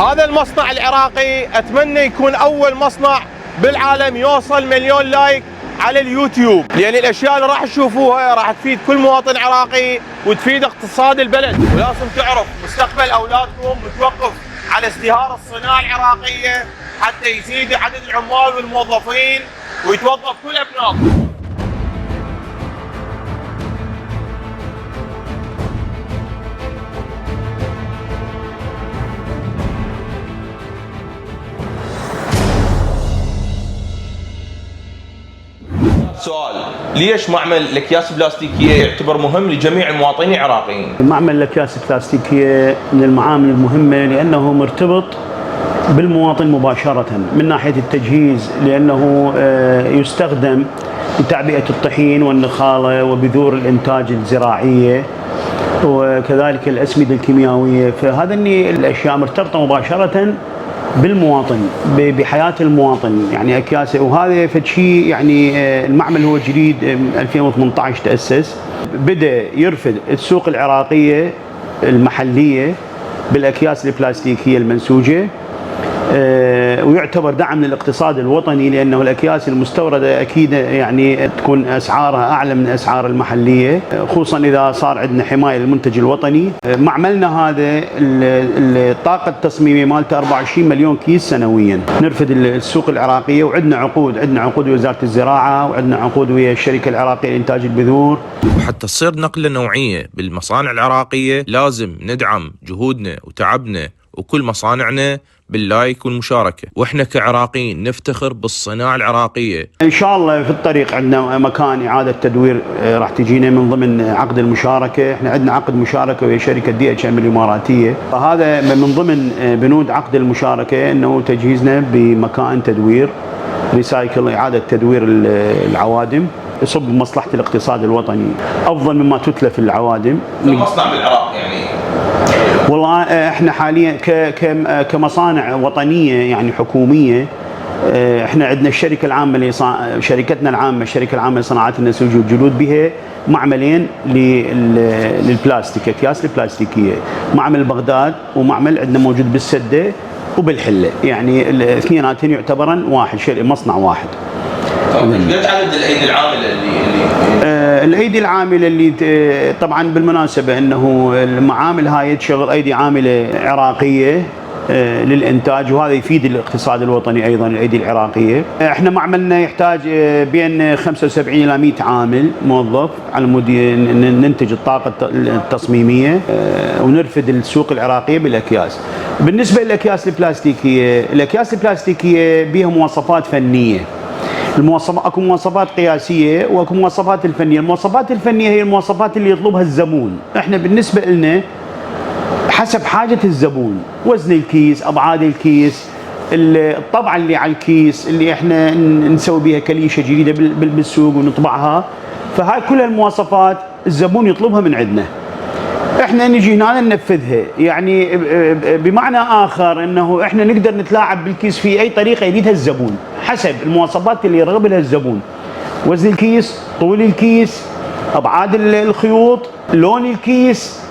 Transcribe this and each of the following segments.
هذا المصنع العراقي اتمنى يكون اول مصنع بالعالم يوصل مليون لايك على اليوتيوب، لان الاشياء اللي راح تشوفوها راح تفيد كل مواطن عراقي وتفيد اقتصاد البلد. ولازم تعرف مستقبل اولادكم متوقف على ازدهار الصناعه العراقيه حتى يزيد عدد العمال والموظفين ويتوظف كل ابنائكم. سؤال: ليش معمل الاكياس البلاستيكيه يعتبر مهم لجميع المواطنين العراقيين؟ معمل الاكياس البلاستيكيه من المعامل المهمه لانه مرتبط بالمواطن مباشره من ناحيه التجهيز، لانه يستخدم لتعبئه الطحين والنخاله وبذور الانتاج الزراعيه وكذلك الاسمده الكيميائيه، فهذا الاشياء مرتبطه مباشره بالمواطن بحياه المواطن، يعني اكياس. وهذا فد شيء يعني المعمل هو جديد 2018 تاسس، بدا يرفد السوق العراقيه المحليه بالاكياس البلاستيكيه المنسوجه، ويعتبر دعم للاقتصاد الوطني، لانه الاكياس المستورده اكيد يعني تكون اسعارها اعلى من الاسعار المحليه، خصوصا اذا صار عندنا حمايه للمنتج الوطني. معملنا هذا الطاقه التصميميه مالته 24 مليون كيس سنويا، نرفد السوق العراقيه، وعندنا عقود ويا وزاره الزراعه، وعندنا عقود ويا الشركه العراقيه لانتاج البذور. وحتى تصير نقله نوعيه بالمصانع العراقيه لازم ندعم جهودنا وتعبنا وكل مصانعنا باللايك والمشاركة، واحنا كعراقيين نفتخر بالصناعة العراقية. ان شاء الله في الطريق عندنا مكان اعادة تدوير راح تجينا من ضمن عقد المشاركة، احنا عندنا عقد مشاركة ويا شركة DHM الاماراتية، فهذا من ضمن بنود عقد المشاركة انه تجهيزنا بمكان تدوير ريسايكل، اعادة تدوير العوادم يصب بمصلحة الاقتصاد الوطني افضل مما تتلف العوادم. المصنع بالعراق يعني والله احنا حاليا كمصانع وطنيه يعني حكوميه، احنا عندنا الشركه العامه شركتنا العامه الشركه العامه لصناعات النسيج والجلود، بها معملين للبلاستيك، اكياس البلاستيكيه، معمل بغداد ومعمل عندنا موجود بالسده وبالحله، يعني الاثنيناتين يعتبرن واحد، مصنع واحد. قد عدد الايدي العامله الايدي العامله اللي طبعا بالمناسبه انه المعامل هاي تشغل ايدي عامله عراقيه للانتاج، وهذا يفيد الاقتصاد الوطني ايضا الايدي العراقيه. احنا معملنا يحتاج بين 75 الى 100 عامل موظف على مود ننتج الطاقه التصميميه ونرفد السوق العراقيه بالاكياس. بالنسبه للاكياس البلاستيكيه، الاكياس البلاستيكيه بها مواصفات فنيه، اكو مواصفات قياسيه واكو مواصفات الفنيه. المواصفات الفنيه هي المواصفات اللي يطلبها الزبون، احنا بالنسبه لنا حسب حاجه الزبون، وزن الكيس، ابعاد الكيس، الطبعه اللي على الكيس اللي احنا نسوي بها كليشه جديده بالسوق ونطبعها، فهاي كل المواصفات الزبون يطلبها من عندنا، احنا نجي هنا ننفذها. يعني بمعنى اخر انه احنا نقدر نتلاعب بالكيس في اي طريقه يريدها الزبون حسب المواصفات اللي يرغب لها الزبون، وزن الكيس، طول الكيس، ابعاد الخيوط، لون الكيس،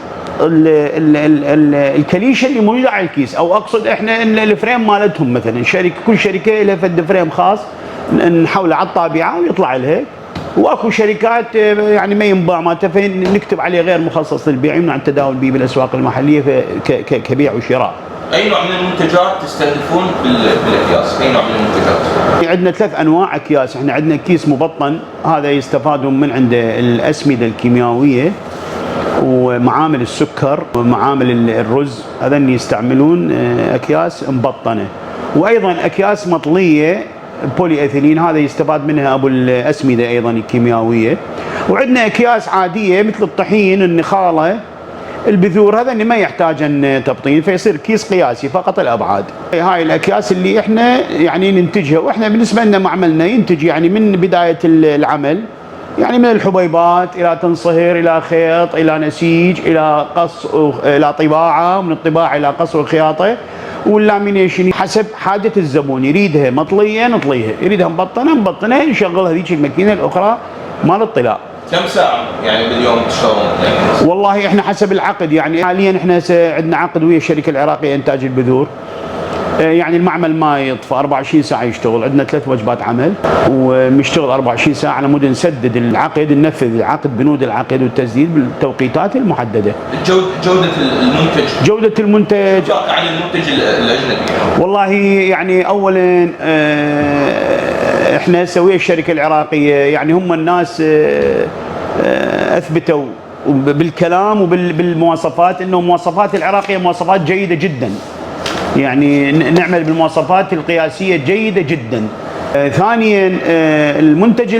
الكليشه اللي موجوده على الكيس، او اقصد احنا الفريم مالتهم، مثلا كل شركه لها فد فريم خاص نحوله على الطابعه ويطلع لها، واكو شركات يعني ما ينباع مالته فنكتب عليه غير مخصص للبيع، يمنع التداول به بالاسواق المحليه كبيع وشراء. اي نوع من المنتجات تستهدفون بالاكياس؟ اي نوع من المنتجات؟ عندنا 3 انواع اكياس، احنا عندنا كيس مبطن، هذا يستفادون من عنده الاسمده الكيميائيه ومعامل السكر ومعامل الرز، هذين يستعملون اكياس مبطنه، وايضا اكياس مطليه بولي ايثيلين، هذا يستفاد منها ابو الاسمده ايضا الكيميائيه، وعندنا اكياس عاديه مثل الطحين، النخاله، البذور، هذا اللي ما يحتاجن تبطين، فيصير كيس قياسي فقط الابعاد. هاي الاكياس اللي احنا يعني ننتجها، واحنا بالنسبه لنا معملنا ينتج يعني من بدايه العمل، يعني من الحبيبات الى تنصهر الى خيط الى نسيج الى قص الى طباعه، ومن الطباعه الى قص وخياطه، واللامينيشن حسب حاجه الزبون، يريدها مطليه نطليها، يريدها مبطنه نشغلها ذيك الماكينه الاخرى مال الطلاء. كم ساعة يعني باليوم تشتغلون؟ والله احنا حسب العقد، يعني حاليا احنا عندنا عقد ويا الشركه العراقيه انتاج البذور، يعني المعمل ما يطفى 24 ساعة يشتغل، عندنا 3 وجبات عمل ومشتغل 24 ساعة على مود نسدد العقد، ننفذ العقد، بنود العقد والتسديد بالتوقيتات المحددة. جودة المنتج، جودة المنتج توقع عن المنتج الأجنبي؟ والله يعني أولا احنا سوية الشركة العراقية، يعني هم الناس أثبتوا بالكلام وبالمواصفات انه مواصفات العراقية مواصفات جيدة جدا، يعني نعمل بالمواصفات القياسية جيدة جدا. ثانيا المنتج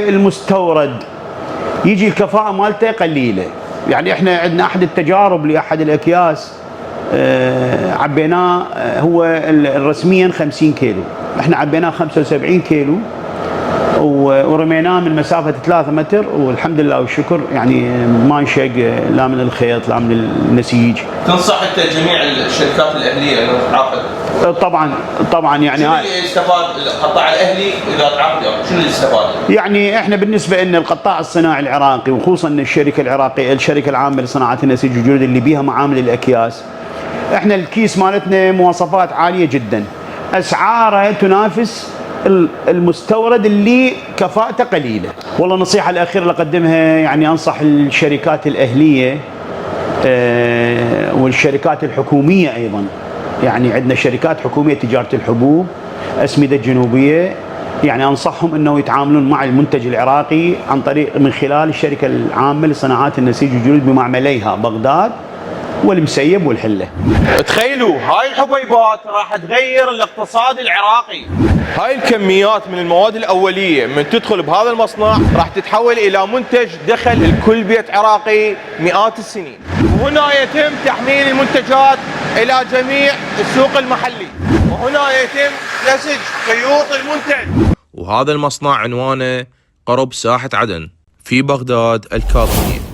المستورد يجي الكفاءة مالته قليلة، يعني احنا عندنا احد التجارب لاحد الاكياس عبيناه هو رسميا 50 كيلو، احنا عبيناه 75 كيلو ورميناه من مسافة 3 متر والحمد لله والشكر يعني ما انشق لا من الخيط لا من النسيج. تنصح انت جميع الشركات الاهليه انه تعاقد؟ طبعا يعني شنو اللي يستفاد القطاع الاهلي اذا تعاقد؟ شنو اللي يستفاد؟ يعني احنا بالنسبه لنا القطاع الصناعي العراقي وخصوصا الشركه العراقيه الشركه العامه لصناعه النسيج والجلود اللي بيها معامل الاكياس، احنا الكيس مالتنا مواصفات عاليه جدا، اسعاره تنافس المستورد اللي كفاءته قليله. والله النصيحه الاخيره اللي اقدمها يعني انصح الشركات الاهليه والشركات الحكوميه ايضا، يعني عندنا شركات حكوميه تجاره الحبوب، اسمده جنوبيه، يعني انصحهم انه يتعاملون مع المنتج العراقي عن طريق من خلال الشركه العامه لصناعات النسيج والجلود بمعمليها بغداد والمسيب والحله. تخيلوا هاي الحبيبات راح تغير الاقتصاد العراقي. هاي الكميات من المواد الأولية من تدخل بهذا المصنع راح تتحول إلى منتج دخل لكل بيت عراقي مئات السنين. وهنا يتم تحميل المنتجات إلى جميع السوق المحلي، وهنا يتم نسج خيوط المنتج. وهذا المصنع عنوانه قرب ساحة عدن في بغداد الكاظمية.